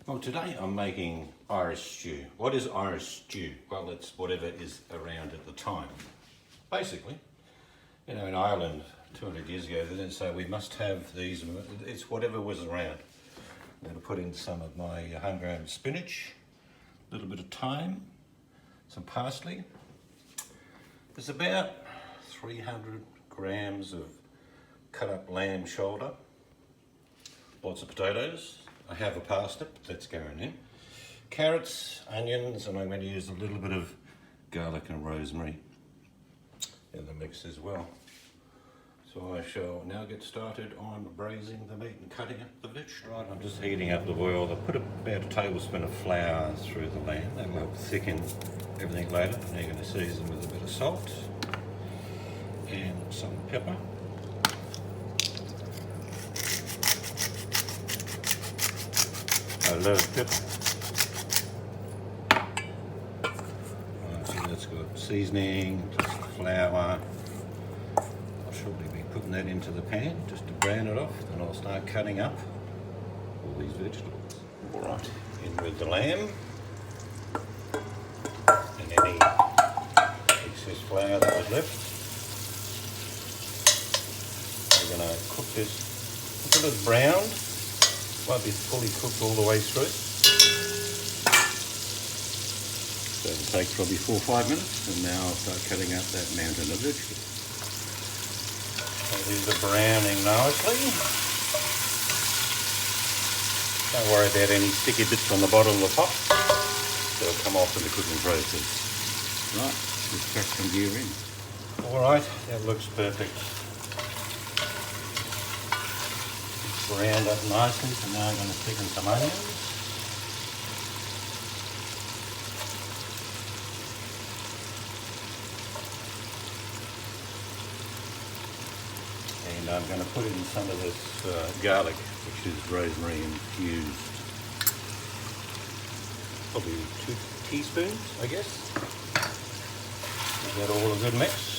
Well, today I'm making Irish stew. What is Irish stew? Well, it's whatever is around at the time. Basically, in Ireland 200 years ago, they didn't say we must have these. It's whatever was around. I'm going to put in some of my 100 gram spinach, a little bit of thyme, some parsley. There's about 300 grams of cut up lamb shoulder, lots of potatoes. I have a parsnip that's going in. Carrots, onions, and I'm going to use a little bit of garlic and rosemary in the mix as well. So I shall now get started on braising the meat and cutting up the vegetables. Right, I'm just heating up the oil. I put about a tablespoon of flour through the lamb. That will help thicken everything later. Now you're going to season with a bit of salt and some pepper. I love pepper. Right, so that's good. Seasoning, just flour. I'll shortly be putting that into the pan just to brown it off. Then I'll start cutting up all these vegetables. All right, in with the lamb and any excess flour that was left. We're going to cook this until it's browned. Won't be fully cooked all the way through. So it'll take probably 4 or 5 minutes, and now I'll start cutting up that mountain of vegetables. So these are browning nicely. Don't worry about any sticky bits on the bottom of the pot. They'll come off in the cooking process. Right, just crack some gear in. Alright, that looks perfect. Browned up nicely, so now I'm going to thicken some onions. And I'm going to put in some of this garlic, which is rosemary infused. Probably 2 teaspoons, I guess. Is that all a good mix?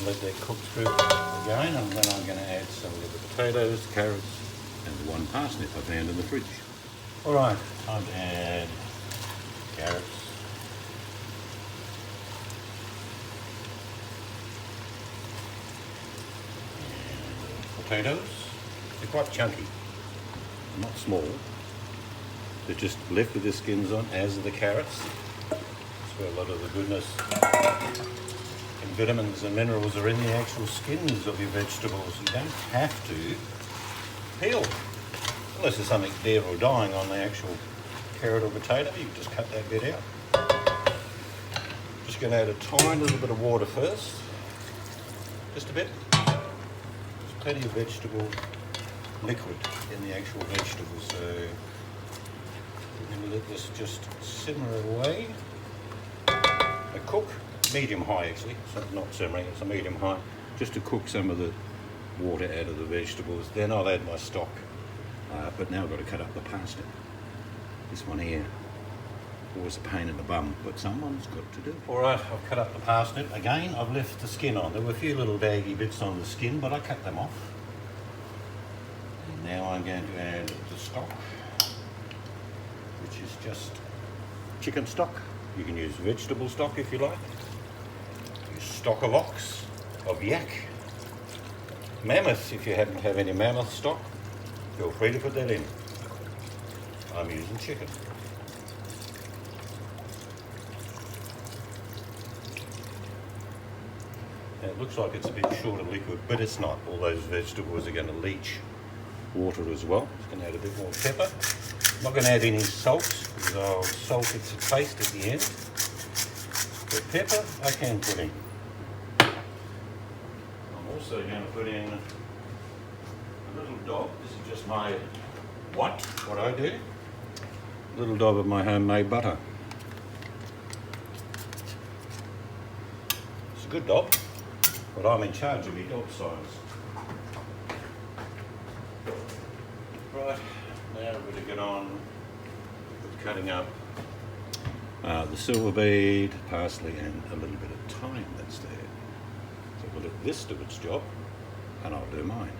Let that cook through again, and then I'm going to add some of the potatoes, carrots, and the 1 parsnip I found in the fridge. Alright, time to add carrots. And potatoes. They're quite chunky, not small. They're just left with the skins on, as are the carrots. That's where a lot of the goodness and vitamins and minerals are in the actual skins of your vegetables. You don't have to peel, unless there's something dead or dying on the actual carrot or potato. You can just cut that bit out. Just going to add a tiny little bit of water first, just a bit. There's plenty of vegetable liquid in the actual vegetables, so we're going to let this just simmer away. Cook. Medium high actually, so not simmering, it's a medium high, just to cook some of the water out of the vegetables. Then I'll add my stock, but now I've got to cut up the parsnip. This one here, always a pain in the bum, but someone's got to do it. Alright, I've cut up the parsnip. Again, I've left the skin on. There were a few little daggy bits on the skin, but I cut them off. And now I'm going to add the stock, which is just chicken stock. You can use vegetable stock if you like. Stock of ox, of yak, mammoth. If you happen to have any mammoth stock, feel free to put that in. I'm using chicken. Now it looks like it's a bit short of liquid, but it's not. All those vegetables are going to leach water as well. Just going to add a bit more pepper. I'm not going to add any salt, because I'll salt it to taste at the end. But pepper I can put in. Also going to put in a little dob. This is just my what I do. A little dob of my homemade butter. It's a good dob, but I'm in charge of my dob size. Right, now we're going to get on with cutting up the silver beet, parsley, and a little bit of thyme that's there. So we'll let this do its job. and I'll do mine.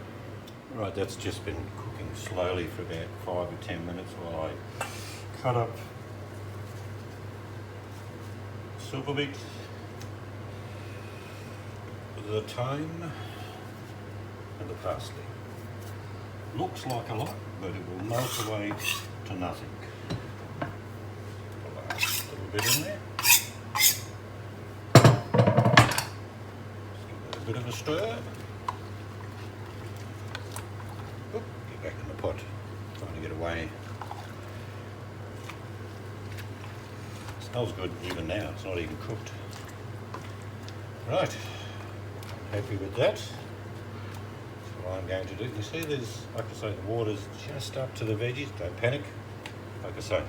Right, that's just been cooking slowly for about 5 or 10 minutes while I cut up silver beet, the thyme and the parsley. Looks like a lot, but it will melt away to nothing. Put a little bit in there. Just give it a bit of a stir. Oop, get back in the pot. Trying to get away. Smells good even now, it's not even cooked. Right, happy with that. That's what I'm going to do. You see there's, like I say, the water's just up to the veggies, don't panic. Like I say,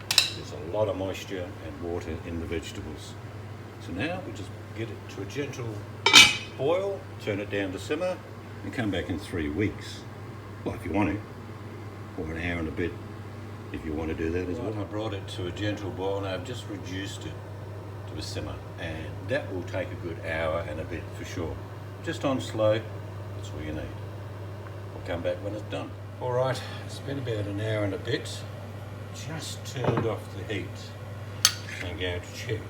there's a lot of moisture and water in the vegetables. So now we just get it to a gentle boil, turn it down to simmer, and come back in 3 weeks. Well, if you want to, or an hour and a bit, if you want to do that as well. I brought it to a gentle boil and I've just reduced it to a simmer, and that will take a good hour and a bit for sure. Just on slow, that's all you need. I'll come back when it's done. All right, it's been about an hour and a bit. Just turned off the heat. I'm going to check.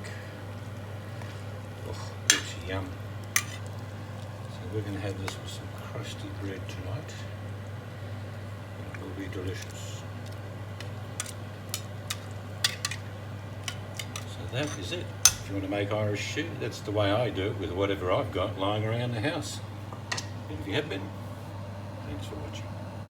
Oh, it's yum. So we're going to have this with some crusty bread tonight. It will be delicious. That is it. If you want to make Irish stew, that's the way I do it with whatever I've got lying around the house. And if you have been, thanks for watching.